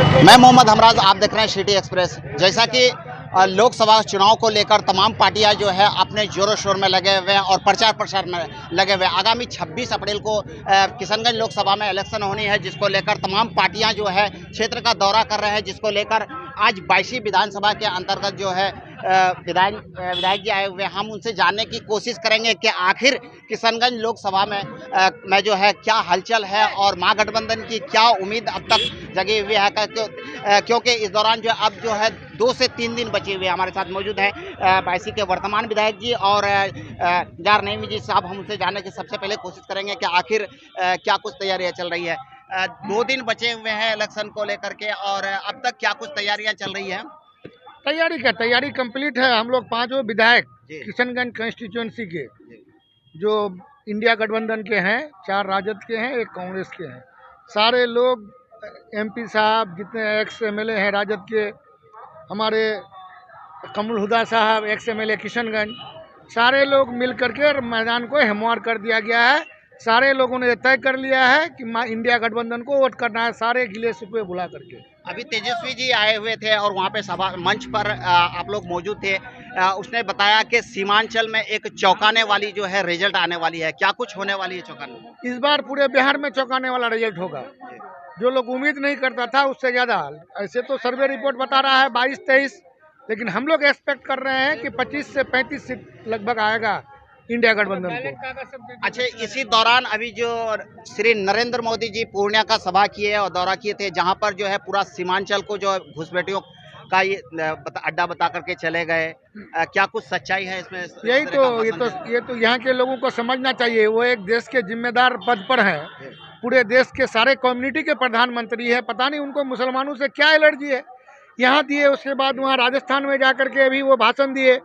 मैं मोहम्मद हमराज, आप देख रहे हैं सिटी एक्सप्रेस। जैसा कि लोकसभा चुनाव को लेकर तमाम पार्टियां जो है अपने जोरों शोर में लगे हुए हैं और प्रचार प्रसार में लगे हुए हैं। आगामी 26 अप्रैल को किशनगंज लोकसभा में इलेक्शन होनी है, जिसको लेकर तमाम पार्टियां जो है क्षेत्र का दौरा कर रहे हैं, जिसको लेकर आज 22 विधानसभा के अंतर्गत जो है विधायक जी आए हुए। हम उनसे जानने की कोशिश करेंगे कि आखिर किशनगंज लोकसभा में जो है क्या हलचल है और महागठबंधन की क्या उम्मीद अब तक जगी हुई है, क्योंकि इस दौरान जो अब जो है 2 से 3 दिन बचे हुए। हमारे साथ मौजूद है बायसी के वर्तमान विधायक जी और जार नईमी जी साहब। हम उनसे जानने की सबसे पहले कोशिश करेंगे कि आखिर क्या कुछ तैयारियां चल रही है। 2 दिन बचे हुए हैं इलेक्शन को लेकर के और अब तक क्या कुछ तैयारियां चल रही है? तैयारी कंप्लीट है। हम लोग 5 विधायक किशनगंज कंस्टिट्यूएंसी के जो इंडिया गठबंधन के हैं, 4 राजद के हैं, 1 कांग्रेस के हैं। सारे लोग एमपी साहब, जितने एक्स एमएलए हैं राजद के, हमारे कमल हुदा साहब एक्स एमएलए किशनगंज, सारे लोग मिल करके मैदान को हमवार कर दिया गया है। सारे लोगों ने तय कर लिया है कि इंडिया गठबंधन को वोट करना है, सारे गिले सुपे बुला करके। अभी तेजस्वी जी आए हुए थे और वहाँ पे सभा मंच पर आप लोग मौजूद थे। उसने बताया कि सीमांचल में एक चौंकाने वाली जो है रिजल्ट आने वाली है। क्या कुछ होने वाली है चौंकाने? इस बार पूरे बिहार में चौंकाने वाला रिजल्ट होगा। जो लोग उम्मीद नहीं करता था उससे ज़्यादा। ऐसे तो सर्वे रिपोर्ट बता रहा है 22-23, लेकिन हम लोग एक्सपेक्ट कर रहे हैं कि 25 से 35 सीट लगभग आएगा इंडिया गठबंधन को। अच्छा, इसी दौरान अभी जो श्री नरेंद्र मोदी जी पूर्णिया का सभा किए और दौरा किए थे, जहां पर जो है पूरा सीमांचल को जो घुसपैठियों का ये अड्डा बता करके चले गए। क्या कुछ सच्चाई है इसमें? ये तो यहाँ के लोगों को समझना चाहिए। वो एक देश के जिम्मेदार पद पर है, पूरे देश के सारे कम्युनिटी के प्रधानमंत्री है। पता नहीं उनको मुसलमानों से क्या एलर्जी है। यहाँ दिए, उसके बाद वहाँ राजस्थान में जा कर के अभी वो भाषण दिए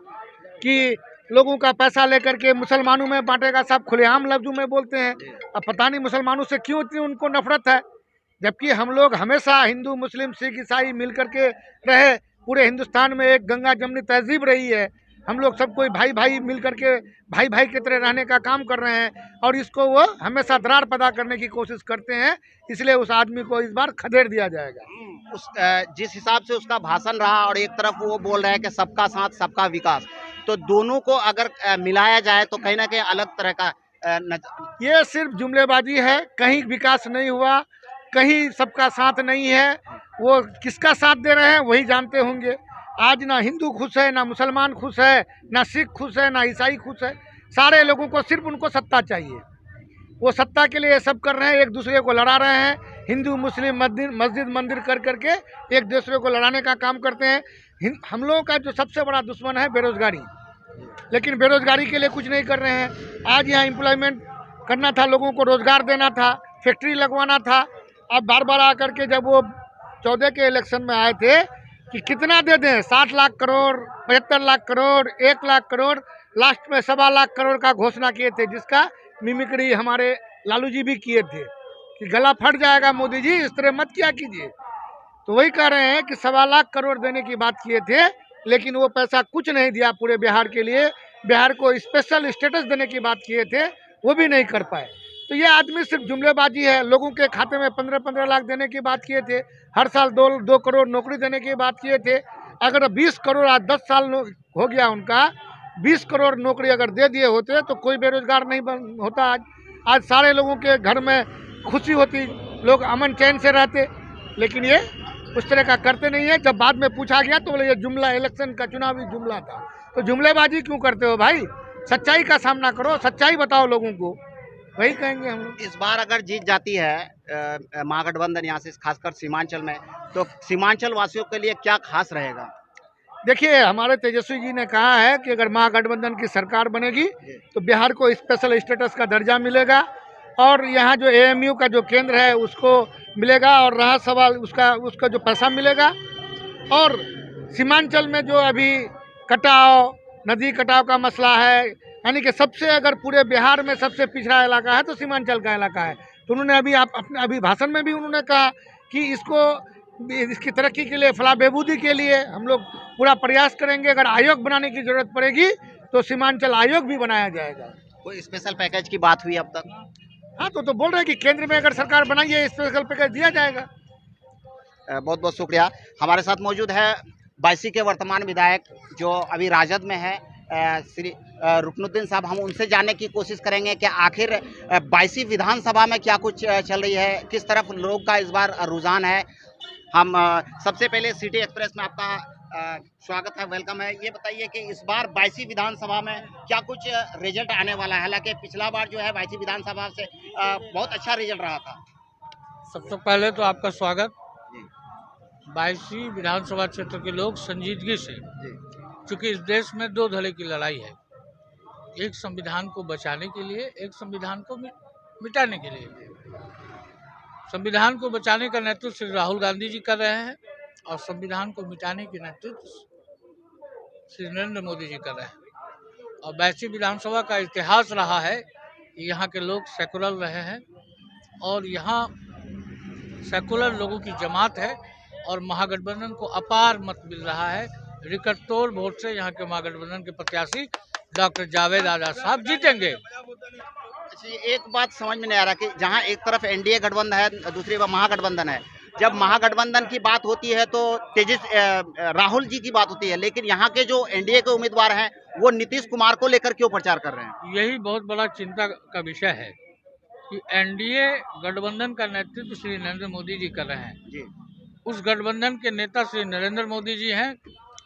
कि लोगों का पैसा लेकर के मुसलमानों में बांटेगा। सब खुलेआम लफ्जों में बोलते हैं। अब पता नहीं मुसलमानों से क्यों इतनी उनको नफरत है, जबकि हम लोग हमेशा हिंदू मुस्लिम सिख ईसाई मिल करके रहे। पूरे हिंदुस्तान में एक गंगा जमनी तहजीब रही है। हम लोग सब कोई भाई भाई मिल करके भाई भाई की तरह रहने का काम कर रहे हैं, और इसको वो हमेशा दरार पैदा करने की कोशिश करते हैं। इसलिए उस आदमी को इस बार खदेड़ दिया जाएगा। जिस हिसाब से उसका भाषण रहा और एक तरफ वो बोल रहे हैं कि सबका साथ सबका विकास, तो दोनों को अगर मिलाया जाए तो कहीं ना कहीं अलग तरह का ये सिर्फ जुमलेबाजी है। कहीं विकास नहीं हुआ, कहीं सबका साथ नहीं है। वो किसका साथ दे रहे हैं वही जानते होंगे। आज ना हिंदू खुश है, ना मुसलमान खुश है, ना सिख खुश है, ना ईसाई खुश है। सारे लोगों को सिर्फ उनको सत्ता चाहिए। वो सत्ता के लिए ये सब कर रहे हैं, एक दूसरे को लड़ा रहे हैं। हिंदू मुस्लिम मस्जिद मंदिर कर करके एक दूसरे को लड़ाने का काम करते हैं। हम लोगों का जो सबसे बड़ा दुश्मन है बेरोजगारी, लेकिन बेरोजगारी के लिए कुछ नहीं कर रहे हैं। आज यहाँ एम्प्लॉयमेंट करना था, लोगों को रोजगार देना था, फैक्ट्री लगवाना था। अब बार बार आकर के जब वो 14 के इलेक्शन में आए थे कि कितना दे दें, 60 लाख करोड़, 75 लाख करोड़, 1 लाख करोड़, लास्ट में 1.25 लाख करोड़ का घोषणा किए थे, जिसका मिमिक्री हमारे लालू जी भी किए थे कि गला फट जाएगा मोदी जी, इस तरह मत किया कीजिए। तो वही कह रहे हैं कि 1.25 लाख करोड़ देने की बात किए थे, लेकिन वो पैसा कुछ नहीं दिया पूरे बिहार के लिए। बिहार को स्पेशल स्टेटस देने की बात किए थे, वो भी नहीं कर पाए। तो ये आदमी सिर्फ जुमलेबाजी है। लोगों के खाते में 15-15 लाख देने की बात किए थे, हर साल 2 करोड़ नौकरी देने की बात किए थे। अगर 20 करोड़, आज 10 साल हो गया उनका, 20 करोड़ नौकरी अगर दे दिए होते तो कोई बेरोजगार नहीं होता। आज सारे लोगों के घर में खुशी होती, लोग अमन चैन से रहते, लेकिन ये उस तरह का करते नहीं है। जब बाद में पूछा गया तो बोले ये जुमला, इलेक्शन का चुनावी जुमला था। तो जुमलेबाजी क्यों करते हो भाई? सच्चाई का सामना करो, सच्चाई बताओ लोगों को, वही कहेंगे हम लोग। इस बार अगर जीत जाती है महागठबंधन यहाँ से, खासकर सीमांचल में, तो सीमांचल वासियों के लिए क्या खास रहेगा? देखिए, हमारे तेजस्वी जी ने कहा है कि अगर महागठबंधन की सरकार बनेगी तो बिहार को स्पेशल स्टेटस का दर्जा मिलेगा, और यहाँ जो एएमयू का जो केंद्र है उसको मिलेगा, और रहा सवाल उसका जो पैसा मिलेगा। और सीमांचल में जो अभी कटाव, नदी कटाव का मसला है, यानी कि सबसे, अगर पूरे बिहार में सबसे पिछड़ा इलाका है तो सीमांचल का इलाका है। तो उन्होंने अभी भाषण में भी उन्होंने कहा कि इसकी तरक्की के लिए, फलाह बहबूदी के लिए हम लोग पूरा प्रयास करेंगे। अगर आयोग बनाने की जरूरत पड़ेगी तो सीमांचल आयोग भी बनाया जाएगा। कोई स्पेशल पैकेज की बात हुई अब तक? हाँ, तो बोल रहे हैं कि केंद्र में अगर सरकार बनाई है, स्पेशल पैकेज दिया जाएगा। बहुत बहुत शुक्रिया। हमारे साथ मौजूद है बायसी के वर्तमान विधायक जो अभी राजद में है, श्री रुकनुद्दीन साहब। हम उनसे जानने की कोशिश करेंगे कि आखिर बायसी विधानसभा में क्या कुछ चल रही है, किस तरफ लोग का इस बार रुझान है। हम सबसे पहले सिटी एक्सप्रेस में आपका स्वागत है, वेलकम है। ये बताइए कि इस बार बायसी विधानसभा में क्या कुछ रिजल्ट आने वाला है। हालांकि पिछला बार जो है बायसी विधानसभा से बहुत अच्छा रिजल्ट रहा था। सबसे पहले तो आपका स्वागत। जी बायसी विधानसभा क्षेत्र के लोग संजीदगी से, जी चूंकि इस देश में दो धड़े की लड़ाई है, एक संविधान को बचाने के लिए, एक संविधान को मिटाने के लिए। संविधान को बचाने का नेतृत्व श्री राहुल गांधी जी कर रहे हैं और संविधान को मिटाने की नेतृत्व श्री नरेंद्र मोदी जी कर रहे हैं। और बायसी विधानसभा का इतिहास रहा है, यहाँ के लोग सेकुलर रहे हैं और यहाँ सेकुलर लोगों की जमात है और महागठबंधन को अपार मत मिल रहा है। रिकट तोड़ वोट से यहाँ के महागठबंधन के प्रत्याशी डॉक्टर जावेद आजाद साहब जीतेंगे। अच्छा, ये एक बात समझ में नहीं आ रहा कि जहां एक तरफ एनडीए गठबंधन है, दूसरी तरफ महागठबंधन है। जब महागठबंधन की बात होती है तो राहुल जी की बात होती है, लेकिन यहाँ के जो एनडीए के उम्मीदवार हैं वो नीतीश कुमार को लेकर क्यों प्रचार कर रहे हैं? यही बहुत बड़ा चिंता का विषय है कि एनडीए गठबंधन का नेतृत्व श्री नरेंद्र मोदी जी कर रहे हैं। जी उस गठबंधन के नेता श्री नरेंद्र मोदी जी हैं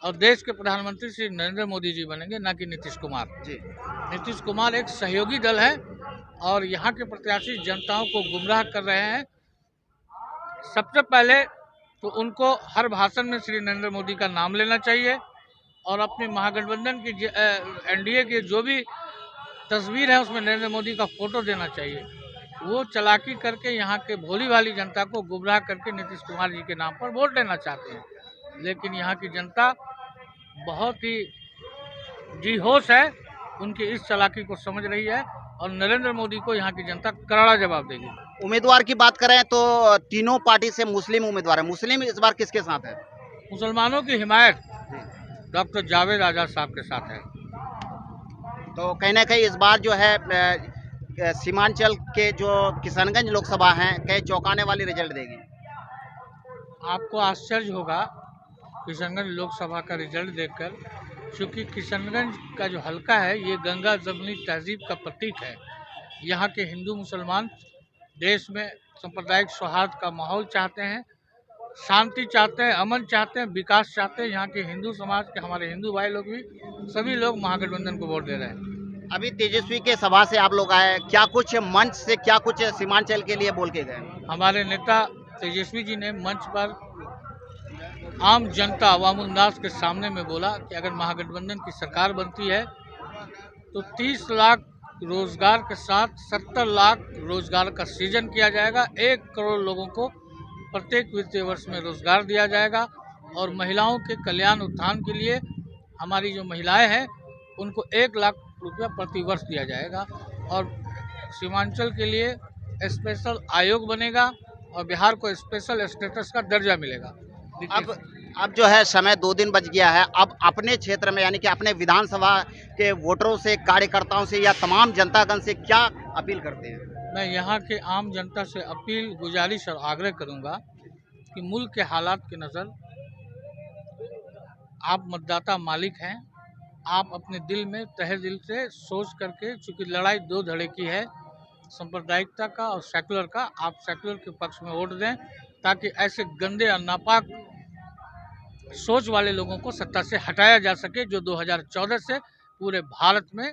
और देश के प्रधानमंत्री श्री नरेंद्र मोदी जी बनेंगे, ना कि नीतीश कुमार। जी नीतीश कुमार एक सहयोगी दल है और यहाँ के प्रत्याशी जनताओं को गुमराह कर रहे हैं। सबसे पहले तो उनको हर भाषण में श्री नरेंद्र मोदी का नाम लेना चाहिए और अपने महागठबंधन की एनडीए की जो भी तस्वीर है उसमें नरेंद्र मोदी का फोटो देना चाहिए। वो चालाकी करके यहाँ के भोली भाली जनता को गुमराह करके नीतीश कुमार जी के नाम पर वोट लेना चाहते हैं, लेकिन यहाँ की जनता बहुत ही जी होश है, उनकी इस चालाकी को समझ रही है और नरेंद्र मोदी को यहाँ की जनता करारा जवाब देगी। उम्मीदवार की बात करें तो तीनों पार्टी से मुस्लिम उम्मीदवार है। मुस्लिम इस बार किसके साथ है? मुसलमानों की हिमायत डॉक्टर जावेद आजाद साहब के साथ है। तो कहीं ना कहीं इस बार जो है सीमांचल के जो किशनगंज लोकसभा हैं, कहीं चौंकाने वाली रिजल्ट देगी। आपको आश्चर्य होगा किशनगंज लोकसभा का रिजल्ट देखकर, क्योंकि किशनगंज का जो हलका है ये गंगा जमनी तहजीब का प्रतीक है। यहाँ के हिंदू मुसलमान देश में सांप्रदायिक सौहार्द का माहौल चाहते हैं, शांति चाहते हैं, अमन चाहते हैं, विकास चाहते हैं। यहाँ के हिंदू समाज के हमारे हिंदू भाई लोग भी, सभी लोग महागठबंधन को वोट दे रहे हैं। अभी तेजस्वी के सभा से आप लोग आए, क्या कुछ मंच से क्या कुछ सीमांचल के लिए बोल के गए? हमारे नेता तेजस्वी जी ने मंच पर आम जनता अवामुन्नास के सामने में बोला कि अगर महागठबंधन की सरकार बनती है तो 30 लाख रोजगार के साथ 70 लाख रोजगार का सृजन किया जाएगा। 1 करोड़ लोगों को प्रत्येक वित्तीय वर्ष में रोजगार दिया जाएगा और महिलाओं के कल्याण उत्थान के लिए हमारी जो महिलाएं हैं उनको 1 लाख रुपया प्रति वर्ष दिया जाएगा और सीमांचल के लिए स्पेशल आयोग बनेगा और बिहार को स्पेशल स्टेटस का दर्जा मिलेगा। अब जो है समय 2 दिन बच गया है। अब अपने क्षेत्र में यानी कि अपने विधानसभा के वोटरों से, कार्यकर्ताओं से या तमाम जनतागण से क्या अपील करते हैं? मैं यहाँ के आम जनता से अपील, गुजारिश और आग्रह करूँगा कि मुल्क के हालात की नज़र आप मतदाता मालिक हैं, आप अपने दिल में तहे दिल से सोच करके, चूँकि लड़ाई 2 धड़े की है, सांप्रदायिकता का और सेकुलर का, आप सेकुलर के पक्ष में वोट दें ताकि ऐसे गंदे और नापाक सोच वाले लोगों को सत्ता से हटाया जा सके जो 2014 से पूरे भारत में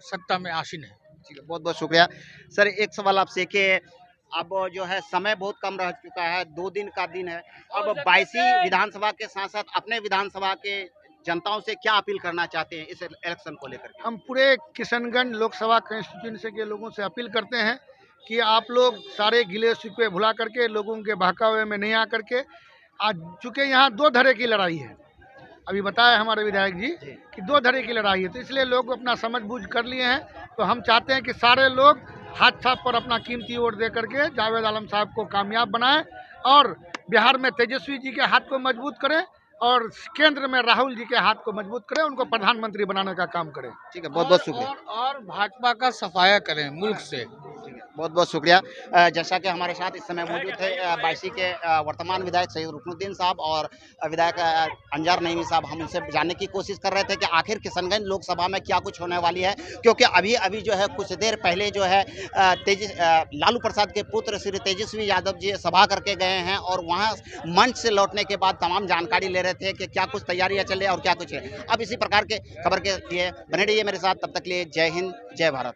सत्ता में आसीन है। ठीक है, बहुत बहुत शुक्रिया सर। एक सवाल आपसे कि अब जो है समय बहुत कम रह चुका है, 2 दिन का दिन है। अब बायसी विधानसभा के साथ साथ अपने विधानसभा के जनताओं से क्या अपील करना चाहते हैं इस इलेक्शन को लेकर? हम पूरे किशनगंज लोकसभा कंस्टिट्यूंसी के लोगों से अपील करते हैं कि आप लोग सारे गिले शिकवे भुला करके, लोगों के बहकावे में नहीं आकर के, आज चूँकि यहाँ 2 धड़े की लड़ाई है, अभी बताया हमारे विधायक जी कि 2 धड़े की लड़ाई है, तो इसलिए लोग अपना समझ बूझ कर लिए हैं। तो हम चाहते हैं कि सारे लोग हाथ छाप पर अपना कीमती वोट दे करके जावेद आलम साहब को कामयाब बनाएं और बिहार में तेजस्वी जी के हाथ को मजबूत करें और केंद्र में राहुल जी के हाथ को मजबूत करें, उनको प्रधानमंत्री बनाने का काम करें। ठीक है, बहुत बहुत शुक्रिया। और भाजपा का सफाया करें मुल्क से। बहुत बहुत शुक्रिया। जैसा कि हमारे साथ इस समय मौजूद थे बायसी के वर्तमान विधायक सैयद रुकनुद्दीन साहब और विधायक अंजार नईमी साहब, हम उनसे जानने की कोशिश कर रहे थे कि आखिर किशनगंज लोकसभा में क्या कुछ होने वाली है, क्योंकि अभी अभी जो है कुछ देर पहले जो है लालू प्रसाद के पुत्र श्री तेजस्वी यादव जी सभा करके गए हैं और वहाँ मंच से लौटने के बाद तमाम जानकारी ले रहे थे कि क्या कुछ तैयारियां चल रही है और क्या कुछ है। अब इसी प्रकार के खबर के लिए बने रहिए मेरे साथ, तब तक के लिए जय हिंद, जय भारत।